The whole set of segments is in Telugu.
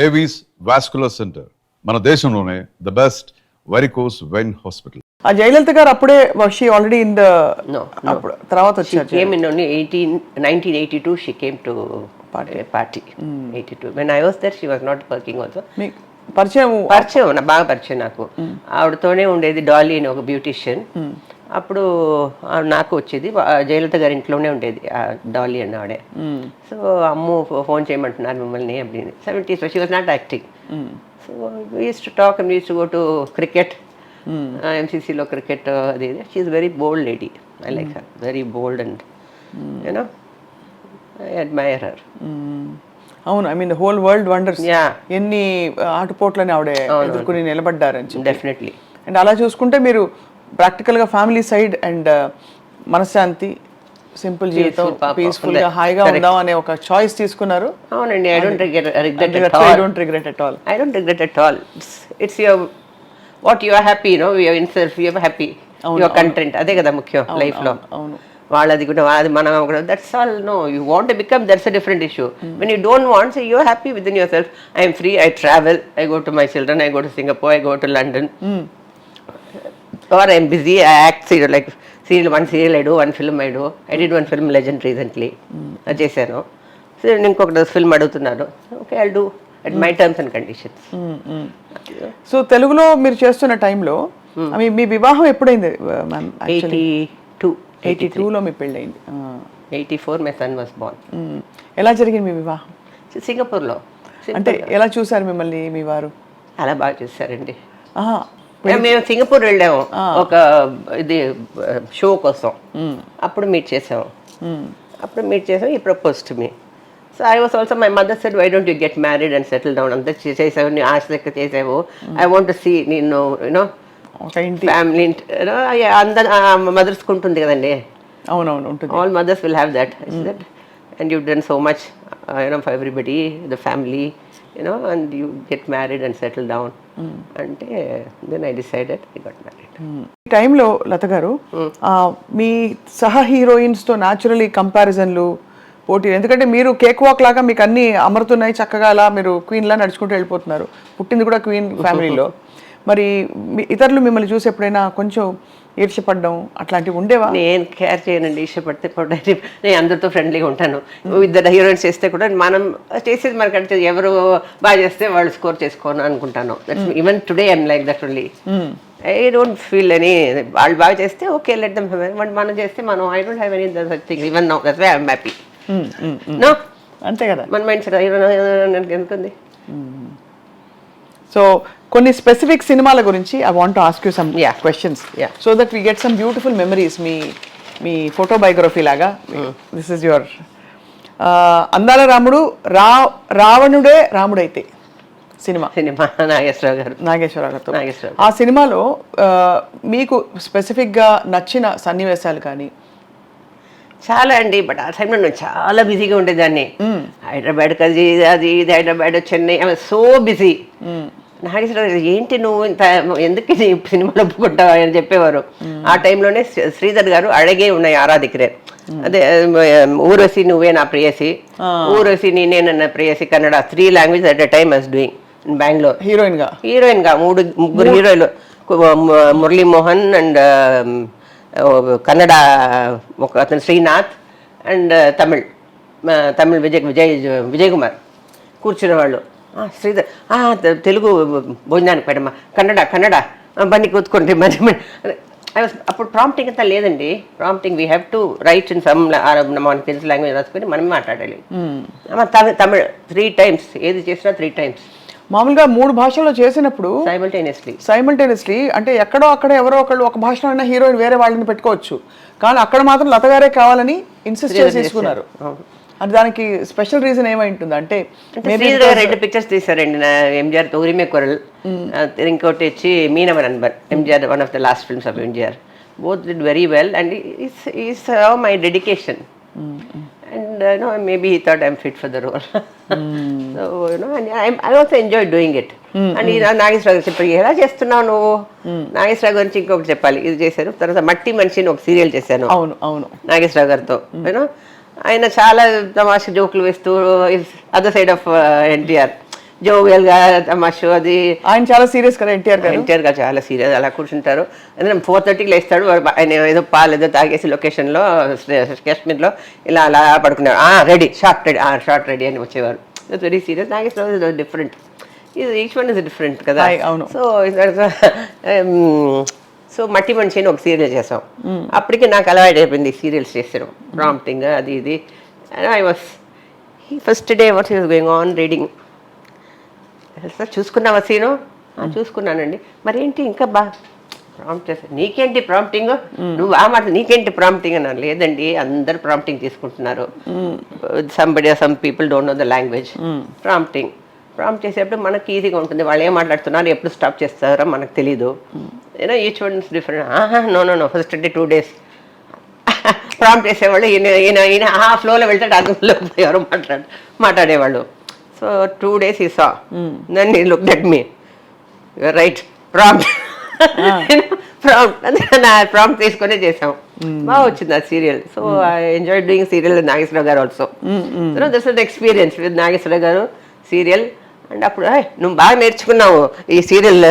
ఏవీస్ వాస్కులర్ సెంటర్ మన దేశంలోనే the best varicose vein hospital. ఆ జయలలిత గారు అప్పుడే she already in the No. తర్వాత She వచ్చారు. came in only 1982. She came to party. 82. When I was there, she was not working also. మీకు పరిచయం బాగా పరిచయం నాకు. ఆవిడతోనే ఉండేది డాలీ అని ఒక బ్యూటిషియన్. అప్పుడు నాకు వచ్చేది జయలలిత గారి ఇంట్లోనే ఉండేది ఆ డాలీ అని ఆవిడే. సో అమ్ము ఫోన్ చేయమంటున్నారు మిమ్మల్ని அப்படின்னு. 70s she was not acting. So we use to talk and we use to go to cricket. ఎంసీసీలో క్రికెట్ అది she is very bold lady. I like her, very bold and you know I admire her. అవును, I mean the whole world wonders. Yeah, ఎన్ని ఆటుపోట్లని ఆవిడ ఎదుర్కొని నిలబడ్డారని. డెఫినెట్లీ. అండ్ అలా చూసుకుంటే మీరు ప్రాక్టికల్గా ఫ్యామిలీ సైడ్ అండ్ మనశ్శాంతి, సింపుల్ జీవితం, పీస్ఫుల్ గా హాయిగా ఉందాం అనే ఒక చాయిస్ తీసుకున్నారు. అవునండి. I don't regret at all. I don't regret at all. It's your what you are happy, you know, you are in self, you are happy, you are content. అదే కదా ముఖ్యం లైఫ్ లో. అవును, వాళ్ళది కూడా అది మనం కూడా that's all. No, you want to become, that's a different issue. When you don't want, so you are happy with in yourself. I'm free, I travel, I go to my children, I go to Singapore, I go to London, or I'm busy, I act like one serial I do, one film I do. I did one film Legend recently. అది చేశాను. సో ఇంకొక ఫిల్మ్ అడుగుతున్నాను. Okay, I'll do at my terms and conditions. So తెలుగులో మీరు చేస్తున్న టైంలో మీ వివాహం ఎప్పుడైంది మ్యామ్? 82లో మీ పెళ్ళయింది. 84 my son was born. ఎలా జరిగింది మీ వివాహం? సింగపూర్లో. అంటే ఎలా చూసారు మిమ్మల్ని మీ వారు? చాలా బాగా చూసారండి. ఆహా, మేము సింగపూర్ వెళ్ళాము ఒక ఇది షో కోసం. అప్పుడు మీట్ చేసాము. ఈ propose to me. So I was also, my mother said, why don't you get married and settle down. అంతా చేసావు, నీ ఆశ లెక్క చేసావు. ఐ వాంట్ టు సీ నేను యూనో ఫ్యామిలీ. అందరు మదర్స్కి ఉంటుంది కదండి. అవునవును, ఉంటుంది. All mothers will have that. And you done so much for everybody, the family, and you get married and settle down. అంటే then I decided I got married. ఈ టైంలో లత గారు మీ సహ హీరోయిన్స్తో న్యాచురలీ కంపారిజన్లు, పోటీలు, ఎందుకంటే మీరు కేక్ వాక్ లాగా మీకు అన్నీ అమరుతున్నాయి, చక్కగా అలా మీరు క్వీన్లా నడుచుకుంటూ వెళ్ళిపోతున్నారు. పుట్టింది కూడా క్వీన్ ఫ్యామిలీలో. మరి ఇతరులు మిమ్మల్ని చూసి ఎప్పుడైనా కొంచెం ఈర్ష్యపడ్డం అట్లాంటివి ఉండేవా? నేను కేర్ చేయనండి. ఈర్ష్యపడితే నేను అందరితో ఫ్రెండ్లీగా ఉంటాను. ఇద్దరు హీరోయిన్స్ చేస్తే కూడా మనం చేసేది మనకంటే ఎవరు బాగా చేస్తే వాళ్ళు స్కోర్ చేసుకోను అనుకుంటాను. Even today I'm like that only. I don't feel any, వాళ్ళు బాగా చేస్తే ఓకే, లెట్ దెమ్. మనం చేస్తే మనం, I don't have any such thing. Even now that's why I'm happy. No, అంతే కదా మన మైండ్ సెట్ ఎందుకుంది. సో కొన్ని స్పెసిఫిక్ సినిమాల గురించి I want to ask you some questions so that we get some beautiful memories. మీ ఫోటో బయోగ్రఫీ లాగా దిస్ ఇస్ యువర్ అందాల రాముడు, రావణుడే రాముడైతే సినిమా నాగేశ్వరరావు గారితో. ఆ సినిమాలో మీకు స్పెసిఫిక్గా నచ్చిన సన్నివేశాలు కానీ? చాలా అండి, బట్ ఆ టైంలో నేను చాలా బిజీగా ఉండేదాన్ని. హైదరాబాద్ అది Hyderabad, Chennai, I was so busy. Nageswara Rao ఏంటి నువ్వు ఇంత ఎందుకు సినిమాలో ఒప్పుకుంటావు అని చెప్పేవారు. ఆ టైంలోనే శ్రీధర్ గారు అడిగే ఉన్నాయి ఆరాధికరే, అదే ఊరసి నువ్వే నా ప్రేయసి, ఊరసి నేనే నా ప్రేయసి, Kannada 3 languages at a time I was doing in Bengaluru. హీరోయిన్గా ముగ్గురు హీరోయిన్లు, మురళీ మోహన్ అండ్ కన్నడ ఒక అతను శ్రీనాథ్ అండ్ తమిళ్ విజయ్ కుమార్ కూర్చునేవాళ్ళు. శ్రీధర్ తెలుగు భోజనానికి పెట్టమ్మా, కన్నడ బన్నీ కూతుకుంటే అప్పుడు ప్రాంప్టింగ్ అంతా లేదండి. Prompting we have to right in some మనకి తెలిసిన లాంగ్వేజ్ రాసుకొని మనమే మాట్లాడాలి. తమిళ్ 3 times, ఏది చేసినా 3 times. మామూలుగా 3 భాషల్లో చేసినప్పుడు సైమల్టేనియస్లీ అంటే ఎక్కడో అక్కడ ఎవరో ఒకళ్ళు ఒక భాషలో అయినా హీరోయిన్ వేరే వాళ్ళని పెట్టుకోవచ్చు, కానీ అక్కడ మాత్రం లత గారే కావాలని ఇన్సిస్ట్ చేసి తీసుకున్నారు. అంటే దానికి స్పెషల్ రీజన్ ఏమై ఉంటుంది అంటే 2 pictures తీసారండి ఎంజిఆర్ తో, ఉరిమే కొరల్, ఇంకోటి వచ్చి Meenava Nanban, MGR one of the last films of MGR. Both did very well and is my dedication. And maybe he thought I'm fit for the role. So and I also enjoyed doing it. And Nageswara Rao garu చెప్పారు, ఎలా చేస్తున్నావు నువ్వు? నాగేశ్వరరావు గురించి ఇంకొకటి చెప్పాలి. ఇది చేశాను, తర్వాత మట్టి మనిషిని ఒక సీరియల్ చేశాను నాగేశ్వరరావు గారితో. ఆయన చాలా తమాషా జోకులు వేస్తూ అదర్ సైడ్ ఆఫ్ ఎన్టీఆర్. జోవియల్గా తమాషు అది. ఆయన చాలా సీరియస్ కదా ఎన్టీఆర్ గారు. ఎన్టీఆర్ గారు చాలా సీరియస్, అలా కూర్చుంటారు. అందులో 4:30కి లేస్తాడు, ఆయన ఏదో పాలు ఏదో తాగేసి లొకేషన్లో కాశ్మీర్లో ఇలా అలా పడుకున్నారు. రెడీ, షార్ట్ రెడీ అని వచ్చేవారు. It's very serious. Nageswara Rao different, each one is different కదా. అవును. సో మట్టి మనిషి అని ఒక సీరియల్ చేసాం. అప్పటికి నాకు అలవాటు అయిపోయింది సీరియల్స్ చేసాను, ప్రాంప్టింగ్ అది ఇది. I was first day what is going on reading. Sir చూసుకున్నావా సీను? చూసుకున్నానండి. మరేంటి ఇంకా ప్రాంప్ట్ చేస్తాను. నీకేంటి ప్రాంప్టింగ్, నువ్వు మాట నీకేంటి ప్రాంప్టింగ్ అన్నారు. లేదండి అందరు ప్రాంప్టింగ్ తీసుకుంటున్నారు, some people don't know the language. Prompt చేసేటప్పుడు మనకి ఈజీగా ఉంటుంది, వాళ్ళు ఏం మాట్లాడుతున్నారు ఎప్పుడు స్టాప్ చేస్తారో మనకు తెలీదు. Each one is different. No first day 2 days prompt చేసేవాళ్ళు ఈయన ఫ్లోలో వెళ్తాడు, అర్థంలో ఎవరు మాట్లాడేవాళ్ళు. So 2 days he saw, then he looked at me, your right prompt. Prompt తీసుకునే చేసాం. బాగా వచ్చింది ఆ serial. So I enjoy doing serial with Nageswara Rao garu also. So this is experience with Nageswara Rao garu serial. And అప్పుడు నువ్వు బాగా నేర్చుకున్నావు ఈ serial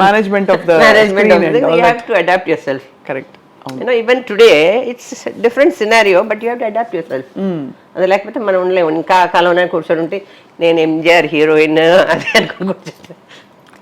management of the you have to adapt your self. Correct. Even today it's different scenario, but you have to adapt your self. అది లేకపోతే మనం ఉండలేము. ఇంకా కాలంలో కూర్చొని ఉంటే నేను ఎంజిఆర్ హీరోయిన్ అది అనుకుని కూర్చొని